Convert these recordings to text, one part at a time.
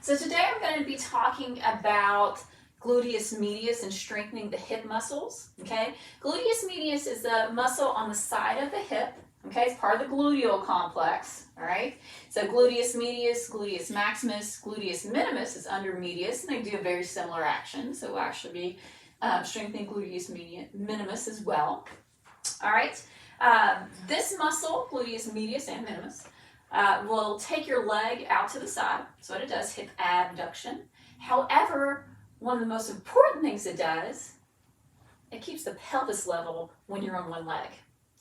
So today I'm going to be talking about gluteus medius and strengthening the hip muscles, okay? Gluteus medius is the muscle on the side of the hip, okay? It's part of the gluteal complex, all right? So gluteus medius, gluteus maximus, gluteus minimus is under medius, and they do a very similar action. So we'll actually be strengthening gluteus minimus as well, all right? This muscle, gluteus medius and minimus, will take your leg out to the side. So what it does, hip abduction. However, one of the most important things it does, it keeps the pelvis level when you're on one leg,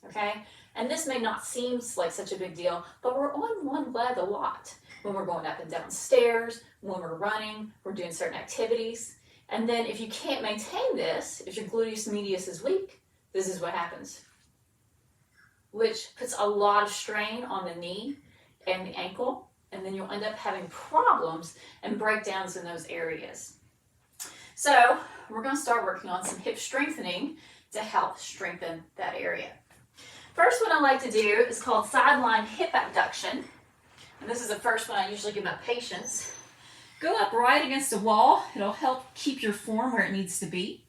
okay? And this may not seem like such a big deal, but we're on one leg a lot. When we're going up and down stairs, when we're running, we're doing certain activities. And then if you can't maintain this, if your gluteus medius is weak, this is what happens, which puts a lot of strain on the knee and the ankle, and then you'll end up having problems and breakdowns in those areas. So we're going to start working on some hip strengthening to help strengthen that area. First one I like to do is called sideline hip abduction, and this is the first one I usually give my patients. Go up right against a wall. It'll help keep your form where it needs to be.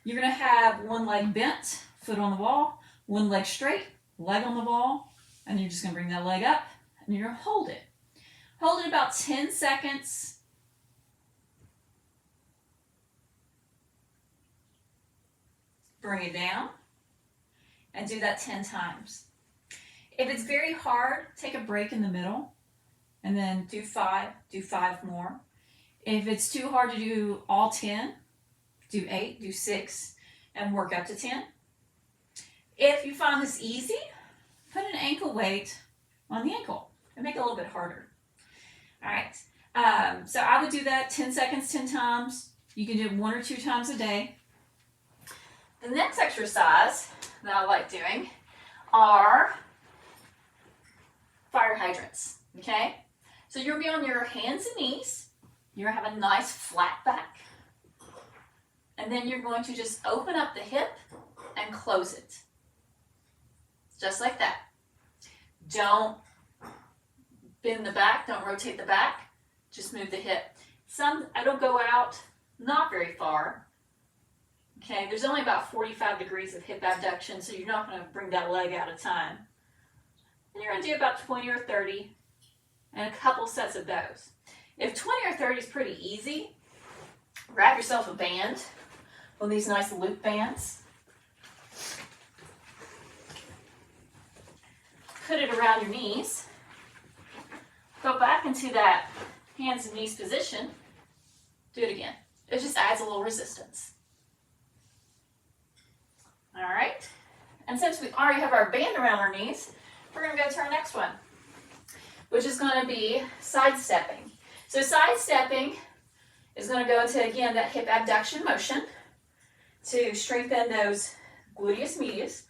You're going to have one leg bent, foot on the wall, one leg straight, leg on the wall, and you're just going to bring that leg up and you're going to hold it. Hold it about 10 seconds. Bring it down and do that 10 times. If it's very hard, take a break in the middle and then do 5 more. If it's too hard to do all 10, do 8, do 6, and work up to 10. If you find this easy, put an ankle weight on the ankle and make it a little bit harder. All right, so I would do that 10 seconds, 10 times. You can do it 1 or 2 times a day. The next exercise that I like doing are fire hydrants, okay? So you'll be on your hands and knees. You're gonna have a nice flat back. And then you're going to just open up the hip and close it. Just like that. Don't bend the back, don't rotate the back, just move the hip. It'll go out not very far. Okay, there's only about 45 degrees of hip abduction, so you're not going to bring that leg out of time. And you're going to do about 20 or 30 and a couple sets of those. If 20 or 30 is pretty easy, grab yourself a band, one of these nice loop bands. Put it around your knees. Go back into that hands and knees position. Do it again. It just adds a little resistance. All right. And since we already have our band around our knees, we're going to go to our next one, which is going to be sidestepping. So sidestepping is going to go into, again, that hip abduction motion to strengthen those gluteus medius.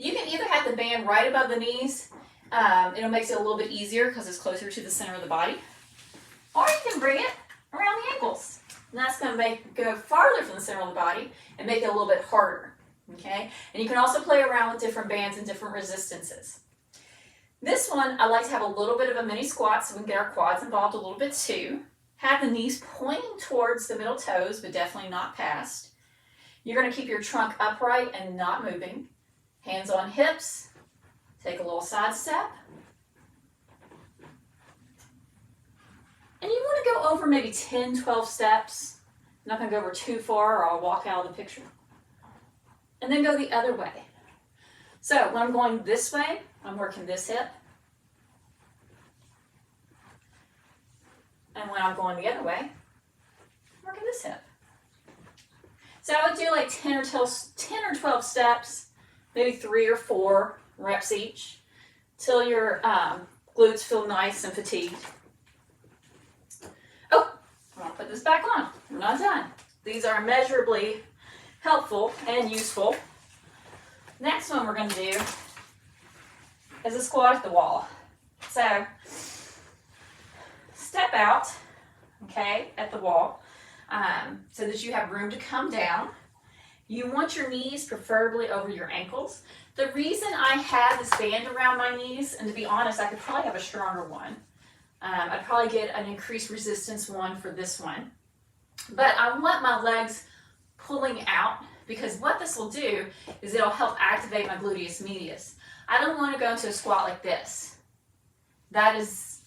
You can either have the band right above the knees. It'll make it a little bit easier because it's closer to the center of the body. Or you can bring it around the ankles. And that's going to go farther from the center of the body and make it a little bit harder. Okay? And you can also play around with different bands and different resistances. This one, I like to have a little bit of a mini squat so we can get our quads involved a little bit too. Have the knees pointing towards the middle toes, but definitely not past. You're going to keep your trunk upright and not moving. Hands on hips. Take a little side step. And you want to go over maybe 10, 12 steps. I'm not going to go over too far or I'll walk out of the picture. And then go the other way. So when I'm going this way, I'm working this hip. And when I'm going the other way, I'm working this hip. So I would do like 10 or 12 steps, maybe 3 or 4 reps each, till your glutes feel nice and fatigued. Oh, I'm going to put this back on. We're not done. These are immeasurably helpful and useful. Next one we're going to do is a squat at the wall. So step out, okay, at the wall so that you have room to come down. You want your knees preferably over your ankles. The reason I have this band around my knees, and to be honest, I could probably have a stronger one, I'd probably get an increased resistance one for this one. But I want my legs pulling out, because what this will do is it'll help activate my gluteus medius. I don't want to go into a squat like this. That is,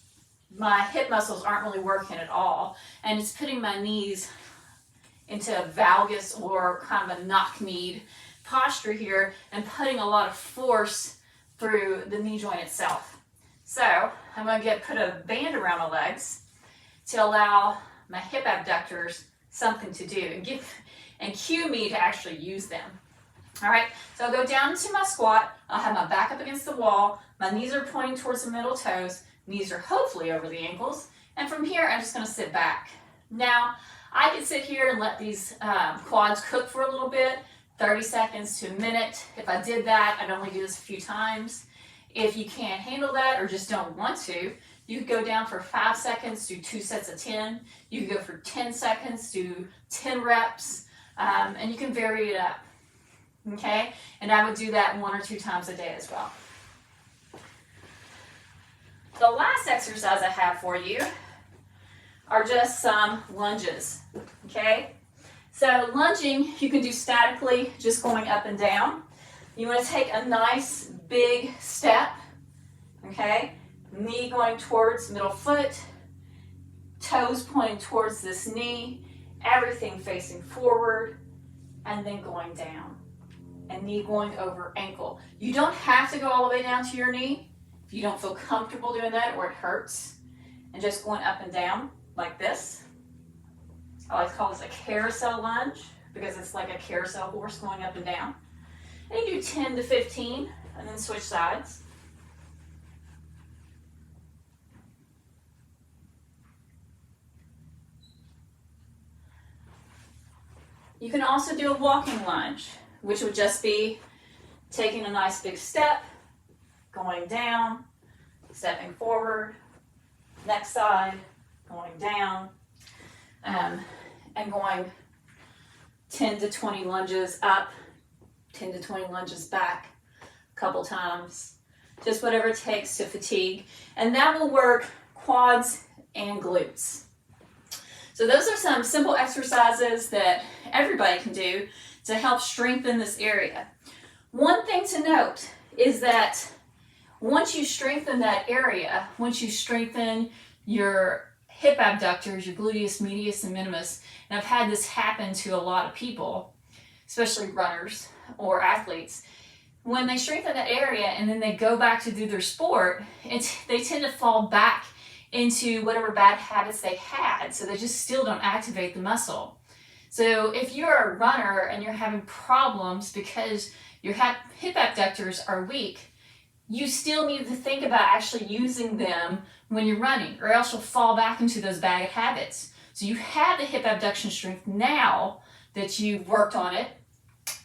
my hip muscles aren't really working at all, and it's putting my knees into a valgus or kind of a knock-kneed posture here and putting a lot of force through the knee joint itself. So I'm going to put a band around my legs to allow my hip abductors something to do and cue me to actually use them. All right, so I'll go down into my squat. I'll have my back up against the wall. My knees are pointing towards the middle toes. Knees are hopefully over the ankles. And from here, I'm just going to sit back. Now, I could sit here and let these quads cook for a little bit, 30 seconds to a minute. If I did that, I'd only do this a few times. If you can't handle that or just don't want to, you could go down for 5 seconds, do 2 sets of 10. You could go for 10 seconds, do 10 reps, and you can vary it up. Okay, and I would do that 1 or 2 times a day as well. The last exercise I have for you are just some lunges. Okay, so lunging you can do statically, just going up and down. You want to take a nice big step. Okay, knee going towards middle foot, toes pointing towards this knee, everything facing forward, and then going down. And knee going over ankle. You don't have to go all the way down to your knee if you don't feel comfortable doing that or it hurts. And just going up and down like this. I like to call this a carousel lunge because it's like a carousel horse going up and down. And you do 10 to 15 and then switch sides. You can also do a walking lunge, which would just be taking a nice big step, going down, stepping forward, next side, going down, and going 10 to 20 lunges up, 10 to 20 lunges back a couple times, just whatever it takes to fatigue. And that will work quads and glutes. So those are some simple exercises that everybody can do to help strengthen this area. One thing to note is that once you strengthen that area, once you strengthen your hip abductors, your gluteus medius and minimus, and I've had this happen to a lot of people, especially runners or athletes, when they strengthen that area and then they go back to do their sport, they tend to fall back into whatever bad habits they had, so they just still don't activate the muscle. So if you're a runner and you're having problems because your hip abductors are weak, you still need to think about actually using them when you're running, or else you'll fall back into those bad habits. So you have the hip abduction strength now that you've worked on it,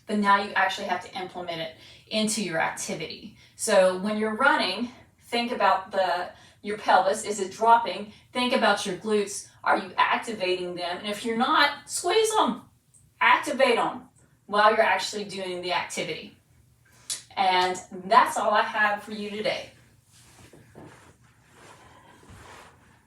but now you actually have to implement it into your activity. So when you're running, think about your pelvis. Is it dropping? Think about your glutes. Are you activating them? And if you're not, squeeze them. Activate them while you're actually doing the activity. And that's all I have for you today.